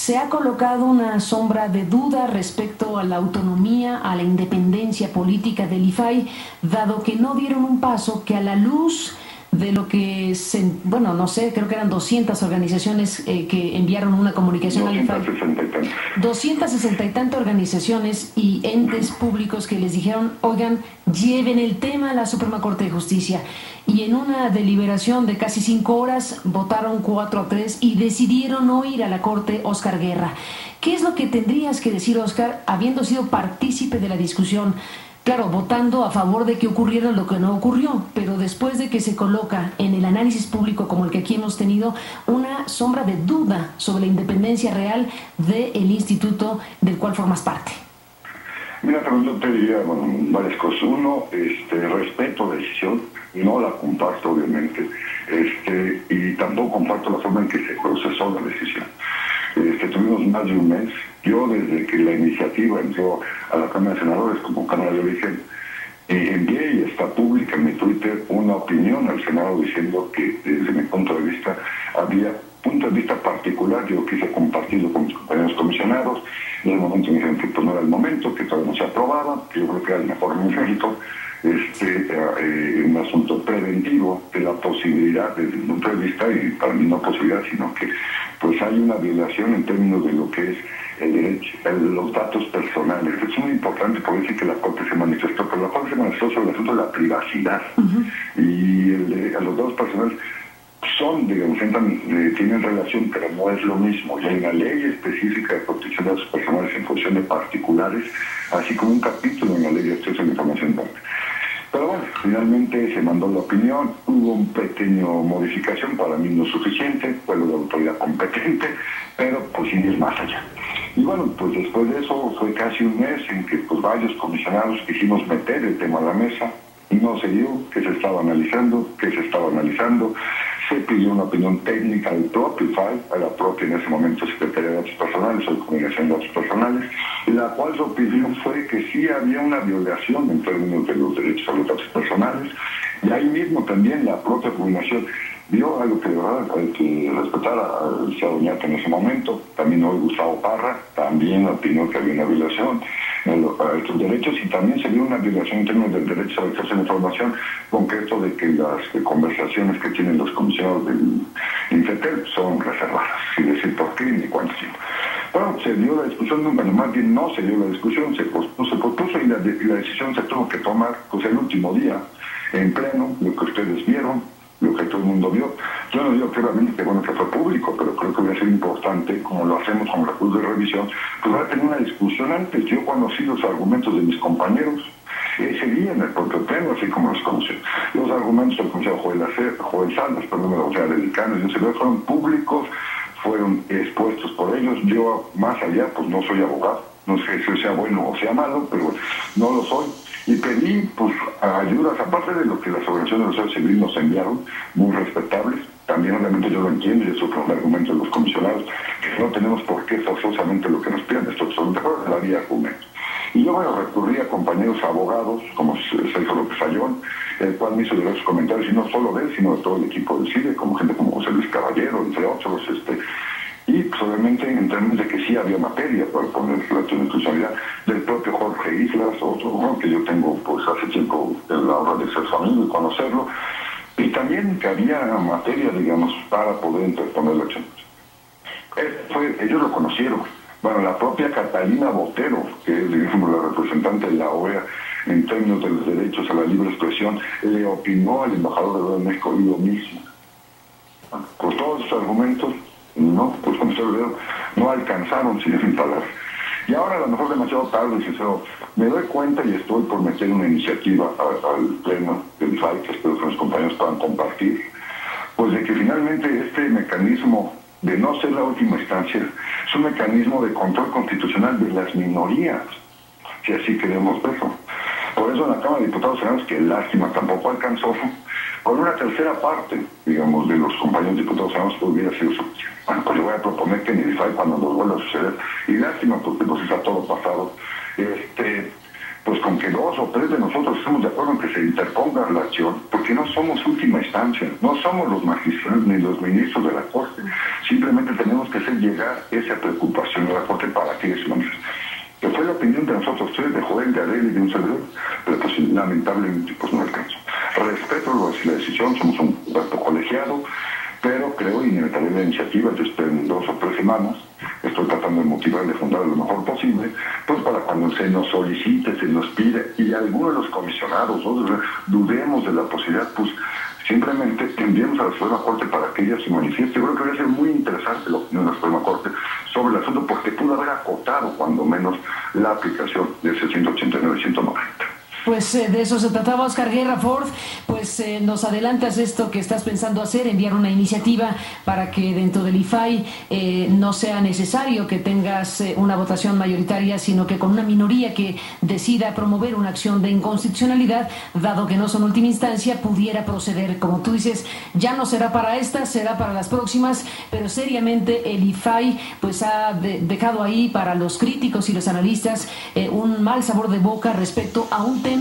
se ha colocado una sombra de duda respecto a la autonomía, a la independencia política del IFAI, dado que no dieron un paso que a la luz de lo que, bueno, no sé, creo que eran 200 organizaciones que enviaron una comunicación al IFAI. 260 y tantas organizaciones y entes públicos que les dijeron, oigan, lleven el tema a la Suprema Corte de Justicia. Y en una deliberación de casi 5 horas votaron 4-3 y decidieron no ir a la Corte Óscar Guerra. ¿Qué es lo que tendrías que decir, Óscar, habiendo sido partícipe de la discusión? Claro, votando a favor de que ocurriera lo que no ocurrió, pero después de que se coloca en el análisis público como el que aquí hemos tenido una sombra de duda sobre la independencia real del instituto del cual formas parte. Mira, pero yo te diría, bueno, varias cosas. Uno, respeto la decisión, no la comparto obviamente, y tampoco comparto la forma en que se procesó la decisión. Tuvimos más de un mes. Yo, desde que la iniciativa entró a la Cámara de Senadores como Cámara de Origen, envié y está pública en mi Twitter una opinión al Senado diciendo que, desde mi punto de vista, había punto de vista particular. Yo quise compartirlo con mis compañeros comisionados. En el momento me dijeron que pues, no era el momento, que todavía no se aprobaba, que yo creo que era el mejor momento. Un asunto preventivo de la posibilidad, desde mi punto de vista, y para mí no posibilidad, sino que pues hay una violación en términos de lo que es el derecho, los datos personales. Es muy importante, por decir que la Corte se manifestó, pero la Corte se manifestó sobre el asunto de la privacidad. Y los datos personales son, digamos, tienen relación, pero no es lo mismo. Y hay una ley específica de protección de datos personales en función de particulares, así como un capítulo en la ley de acceso a la información. Pero bueno, finalmente se mandó la opinión, hubo un pequeño modificación, para mí no suficiente, fue lo de autoridad competente, pero pues sí es más allá. Y bueno, pues después de eso fue casi un mes en que pues varios comisionados quisimos meter el tema a la mesa, y no se dio, que se estaba analizando, se pidió una opinión técnica del propio IFAI, a la propia en ese momento Secretaría de Datos Personales o de Comunicación de Datos Personales, la cual su opinión fue que sí había una violación en términos de los derechos a los datos personales, y ahí mismo también la propia comunicación vio algo que de verdad hay que respetar al licenciado Oñate en ese momento. También hoy Gustavo Parra también opinó que había una violación a estos derechos, y también se vio una violación en términos del derecho al acceso a la información, concreto de que las conversaciones que tienen los comisionados del INFETEL son reservadas, sin decir por qué ni cuánto tiempo. Bueno, se dio la discusión, bueno, más bien no se dio la discusión, se pospuso y la decisión se tuvo que tomar pues el último día, en pleno, lo que ustedes vieron, lo que todo el mundo vio. Yo no digo claramente que bueno que fue público, pero creo que hubiera sido importante, como lo hacemos con recursos de revisión, pues va a tener una discusión antes. Yo conocí los argumentos de mis compañeros ese día en el propio pleno, así como los conocí. Los argumentos del comisario Joel Salas, perdón, o sea, de Decanos, yo se ve, fueron públicos, fueron expuestos por ellos. Yo, más allá, pues no soy abogado, no sé si sea bueno o sea malo, pero no lo soy. Y pedí pues ayudas, aparte de lo que las organizaciones de la sociedad civil nos enviaron, muy respetables. También obviamente yo lo entiendo, y eso fue un argumento de los comisionados, que no tenemos por qué forzosamente lo que nos piden, esto absolutamente fuera de la vía argumentos. Y yo bueno, recurrí a compañeros abogados, como Sergio López Ayón, el cual me hizo diversos comentarios, y no solo de él, sino de todo el equipo del CIDE, como gente como José Luis Caballero, entre otros, y pues obviamente en términos de que sí había materia para poner la institucionalidad del propio Jorge Islas, otro, ¿no?, que yo tengo pues hace tiempo la honra de ser su amigo y conocerlo, y también que había materia, digamos, para poder interponer la acción. Ellos lo conocieron. Bueno, la propia Catalina Botero, que es, digamos, la representante de la OEA en términos de los derechos a la libre expresión, le opinó al embajador de la OEA en México lo mismo. Pues todos esos argumentos, no, pues como ustedes vieron, no alcanzaron sin palabras. Y ahora a lo mejor demasiado tarde, sincero, me doy cuenta y estoy por meter una iniciativa al pleno del IFAI, que espero que los compañeros puedan compartir, pues de que finalmente este mecanismo de no ser la última instancia es un mecanismo de control constitucional de las minorías, si así queremos verlo. Por eso en la Cámara de Diputados sabemos que lástima tampoco alcanzó, con una tercera parte, digamos, de los compañeros diputados sabemos que hubiera sido suficiente. Bueno, pues yo voy a proponer que en el IFAI, cuando nos vuelva a suceder, y lástima porque pues está todo pasado, pues con que 2 o 3 de nosotros estemos de acuerdo en que se interponga la acción, porque no somos última instancia, no somos los magistrados ni los ministros de la Corte, simplemente tenemos que hacer llegar esa preocupación a la Corte para que eso que fue la opinión de nosotros tres, de Joel, de Adel y de un servidor, pero pues lamentablemente pues no alcanzó. Respeto la decisión, somos un cuerpo colegiado, pero creo y inventaré la iniciativa en 2 o 3 semanas. Estoy tratando de motivar, de fundar lo mejor posible, pues para cuando se nos solicite, se nos pide, y alguno de los comisionados dudemos de la posibilidad, pues simplemente enviemos a la Suprema Corte para que ella se manifieste. Yo creo que va a ser muy interesante la opinión de la Suprema Corte sobre el asunto, porque pudo haber acotado cuando menos la aplicación de ese 189-190. Pues de eso se trataba, Oscar Guerra Ford. Pues nos adelantas esto que estás pensando hacer, enviar una iniciativa para que dentro del IFAI no sea necesario que tengas una votación mayoritaria, sino que con una minoría que decida promover una acción de inconstitucionalidad, dado que no son última instancia, pudiera proceder. Como tú dices, ya no será para esta, será para las próximas, pero seriamente el IFAI pues ha dejado ahí para los críticos y los analistas un mal sabor de boca respecto a un tema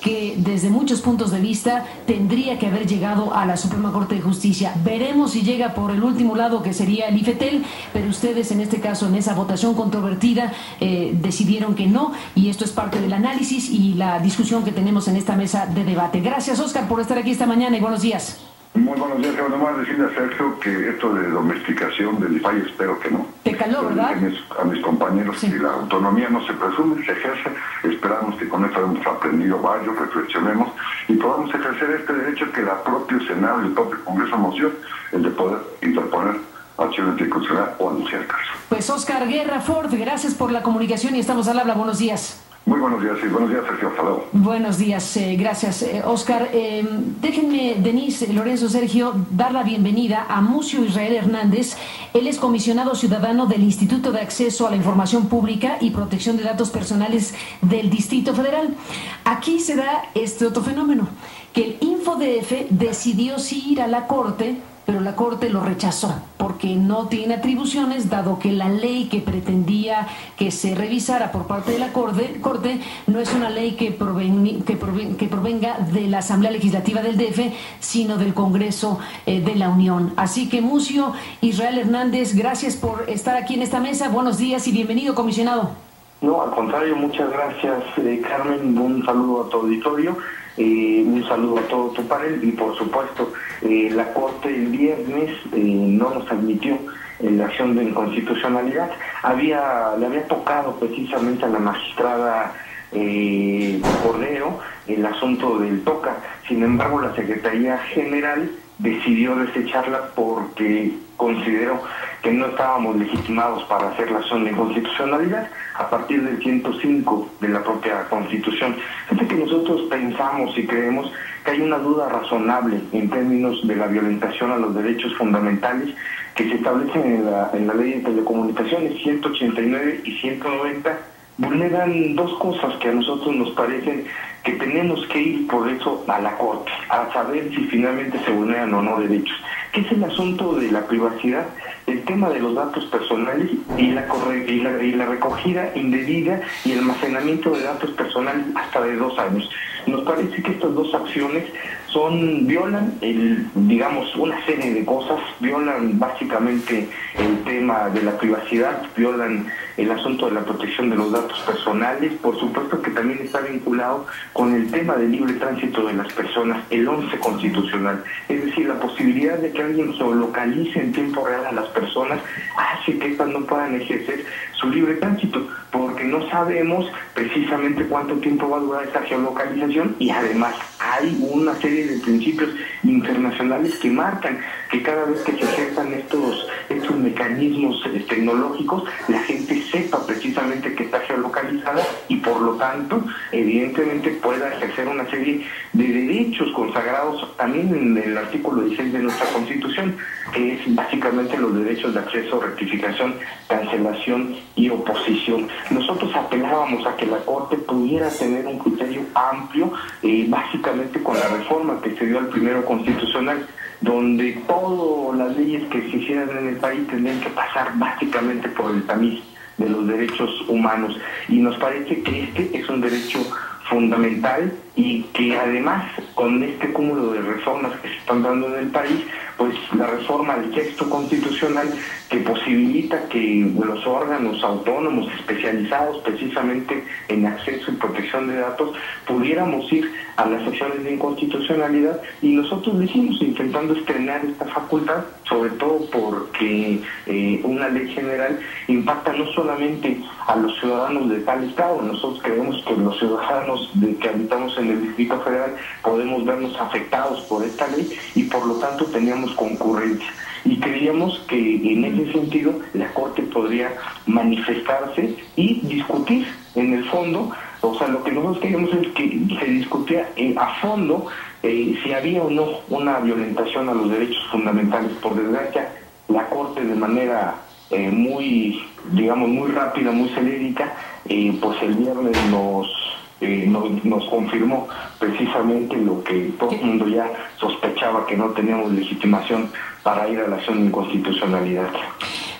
que desde muchos puntos de vista tendría que haber llegado a la Suprema Corte de Justicia. Veremos si llega por el último lado, que sería el IFETEL, pero ustedes en este caso, en esa votación controvertida, decidieron que no, y esto es parte del análisis y la discusión que tenemos en esta mesa de debate. Gracias, Oscar, por estar aquí esta mañana y buenos días. Muy buenos días, quiero nomás decirle a Sergio que esto de domesticación del IFAI espero que no. Te caló, ¿verdad? A mis compañeros, sí. Que la autonomía no se presume, se ejerce. Esperamos que con esto hemos aprendido varios, reflexionemos y podamos ejercer este derecho que la propio Senado y el propio Congreso anunció, el de poder interponer acciones de constitucional o anunciar caso. Pues Oscar Guerra Ford, gracias por la comunicación y estamos al habla. Buenos días. Muy buenos días, sí. Buenos días, Sergio. Hasta luego. Buenos días, gracias, Oscar. Déjenme, Denise, Lorenzo, Sergio, dar la bienvenida a Mucio Israel Hernández. Él es comisionado ciudadano del Instituto de Acceso a la Información Pública y Protección de Datos Personales del Distrito Federal. Aquí se da este otro fenómeno, que el InfoDF decidió sí ir a la Corte, pero la Corte lo rechazó porque no tiene atribuciones, dado que la ley que pretendía que se revisara por parte de la Corte no es una ley que provenga de la Asamblea Legislativa del DF, sino del Congreso de la Unión. Así que, Mucio Israel Hernández, gracias por estar aquí en esta mesa. Buenos días y bienvenido, comisionado. No, al contrario, muchas gracias, Carmen. Un saludo a tu auditorio. Un saludo a todo tu panel y por supuesto la Corte el viernes no nos admitió la acción de inconstitucionalidad. Le había tocado precisamente a la magistrada Cordero el asunto del TOCA. Sin embargo, la Secretaría General decidió desecharla porque consideró que no estábamos legitimados para hacer la acción de inconstitucionalidad a partir del 105 de la propia Constitución. Fíjate que nosotros pensamos y creemos que hay una duda razonable en términos de la violentación a los derechos fundamentales que se establecen en la Ley de Telecomunicaciones 189 y 190. Vulneran dos cosas que a nosotros nos parecen que tenemos que ir por eso a la Corte, a saber si finalmente se vulneran o no derechos, que es el asunto de la privacidad, el tema de los datos personales y la recogida indebida y el almacenamiento de datos personales hasta de 2 años. Nos parece que estas dos acciones violan una serie de cosas, violan básicamente el tema de la privacidad, violan el asunto de la protección de los datos personales, por supuesto que también está vinculado con el tema del libre tránsito de las personas, el 11 constitucional, es decir, la posibilidad de que alguien geolocalice en tiempo real a las personas hace que éstas no puedan ejercer su libre tránsito, porque no sabemos precisamente cuánto tiempo va a durar esa geolocalización y además hay una serie de principios internacionales que marcan que cada vez que se ejerzan estos mecanismos tecnológicos, la gente sepa precisamente que está geolocalizada y por lo tanto, evidentemente, pueda ejercer una serie de derechos consagrados también en el artículo 16 de nuestra Constitución, que es básicamente los derechos de acceso, rectificación, cancelación y oposición. Nosotros apelábamos a que la Corte pudiera tener un criterio amplio, básicamente con la reforma que se dio al primero constitucional, donde todas las leyes que se hicieran en el país tendrían que pasar básicamente por el tamiz de los derechos humanos. Y nos parece que este es un derecho fundamental y que además con este cúmulo de reformas que se están dando en el país, pues la reforma del texto constitucional que posibilita que los órganos autónomos especializados precisamente en acceso y protección de datos pudiéramos ir a las secciones de inconstitucionalidad, y nosotros lo hicimos intentando estrenar esta facultad, sobre todo porque una ley general impacta no solamente a los ciudadanos de tal estado. Nosotros creemos que los ciudadanos que habitamos en el Distrito Federal podemos vernos afectados por esta ley y por lo tanto teníamos concurrencia. Y creíamos que en ese sentido la Corte podría manifestarse y discutir en el fondo. O sea, lo que nosotros queríamos es que se discutiera a fondo si había o no una violentación a los derechos fundamentales. Por desgracia, la Corte de manera muy rápida, muy celérica, pues el viernes nos confirmó precisamente lo que todo el mundo ya sospechaba, que no teníamos legitimación para ir a la acción de inconstitucionalidad.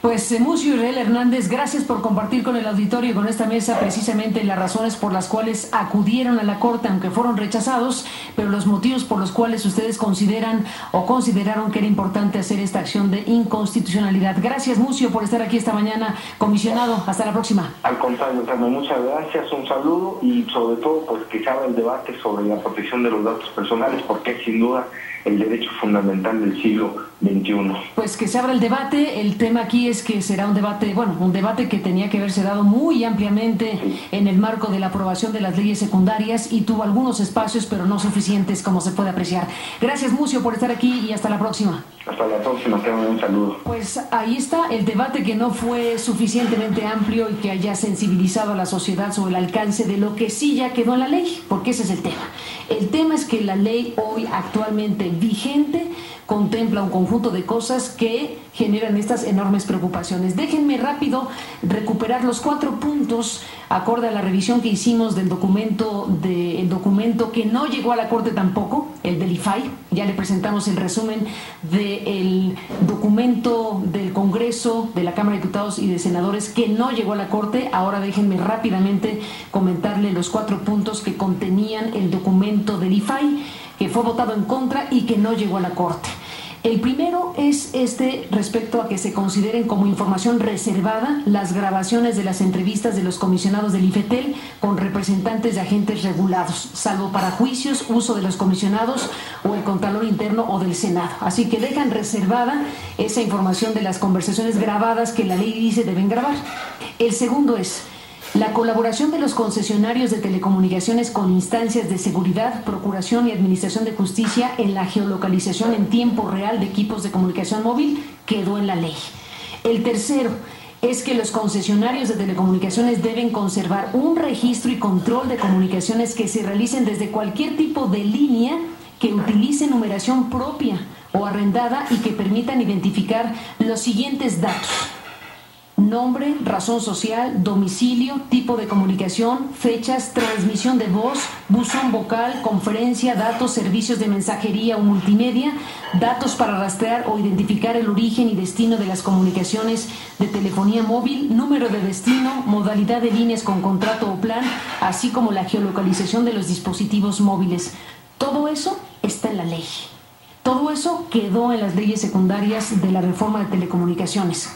Pues Muzio Israel Hernández, gracias por compartir con el auditorio y con esta mesa precisamente las razones por las cuales acudieron a la Corte, aunque fueron rechazados, pero los motivos por los cuales ustedes consideran o consideraron que era importante hacer esta acción de inconstitucionalidad. Gracias, Muzio, por estar aquí esta mañana, comisionado. Hasta la próxima. Al contrario, Carmen, muchas gracias, un saludo, y sobre todo pues que se abra el debate sobre la protección de los datos personales, porque es sin duda el derecho fundamental del siglo XXI. Pues que se abra el debate. El tema aquí es que será un debate que tenía que haberse dado muy ampliamente en el marco de la aprobación de las leyes secundarias, y tuvo algunos espacios, pero no suficientes, como se puede apreciar. Gracias, Muzio, por estar aquí, y hasta la próxima. Hasta la próxima, te doy un saludo. Pues ahí está el debate, que no fue suficientemente amplio y que haya sensibilizado a la sociedad sobre el alcance de lo que sí ya quedó en la ley, porque ese es el tema. El tema es que la ley hoy actualmente vigente contempla un conjunto de cosas que generan estas enormes preocupaciones. Déjenme rápido recuperar los 4 puntos acorde a la revisión que hicimos del documento que no llegó a la Corte tampoco, el del IFAI. Ya le presentamos el resumen del documento del Congreso, de la Cámara de Diputados y de Senadores, que no llegó a la Corte. Ahora déjenme rápidamente comentarle los 4 puntos que contenían el documento del IFAI, que fue votado en contra y que no llegó a la Corte. El primero es respecto a que se consideren como información reservada las grabaciones de las entrevistas de los comisionados del IFETEL con representantes de agentes regulados, salvo para juicios, uso de los comisionados o el Contralor Interno o del Senado. Así que dejan reservada esa información de las conversaciones grabadas que la ley dice deben grabar. El segundo es la colaboración de los concesionarios de telecomunicaciones con instancias de seguridad, procuración y administración de justicia en la geolocalización en tiempo real de equipos de comunicación móvil quedó en la ley. El tercero es que los concesionarios de telecomunicaciones deben conservar un registro y control de comunicaciones que se realicen desde cualquier tipo de línea que utilice numeración propia o arrendada y que permitan identificar los siguientes datos: nombre, razón social, domicilio, tipo de comunicación, fechas, transmisión de voz, buzón vocal, conferencia, datos, servicios de mensajería o multimedia, datos para rastrear o identificar el origen y destino de las comunicaciones de telefonía móvil, número de destino, modalidad de líneas con contrato o plan, así como la geolocalización de los dispositivos móviles. Todo eso está en la ley. Todo eso quedó en las leyes secundarias de la reforma de telecomunicaciones.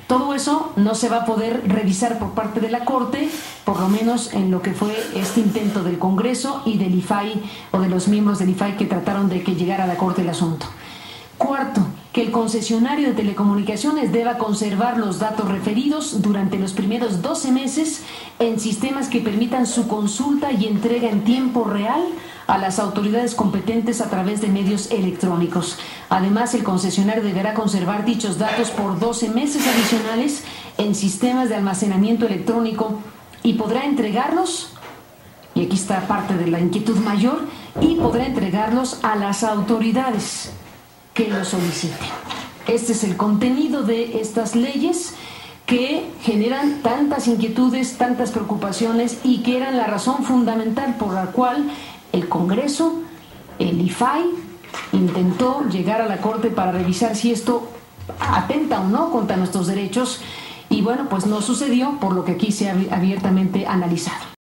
Todo eso no se va a poder revisar por parte de la Corte, por lo menos en lo que fue este intento del Congreso y del IFAI, o de los miembros del IFAI que trataron de que llegara a la Corte el asunto. Cuarto, que el concesionario de telecomunicaciones deba conservar los datos referidos durante los primeros 12 meses en sistemas que permitan su consulta y entrega en tiempo real a las autoridades competentes a través de medios electrónicos. Además, el concesionario deberá conservar dichos datos por 12 meses adicionales en sistemas de almacenamiento electrónico y podrá entregarlos, y aquí está parte de la inquietud mayor, y podrá entregarlos a las autoridades que lo soliciten. Este es el contenido de estas leyes que generan tantas inquietudes, tantas preocupaciones, y que eran la razón fundamental por la cual el Congreso, el IFAI, intentó llegar a la Corte para revisar si esto atenta o no contra nuestros derechos, y bueno, pues no sucedió, por lo que aquí se ha abiertamente analizado.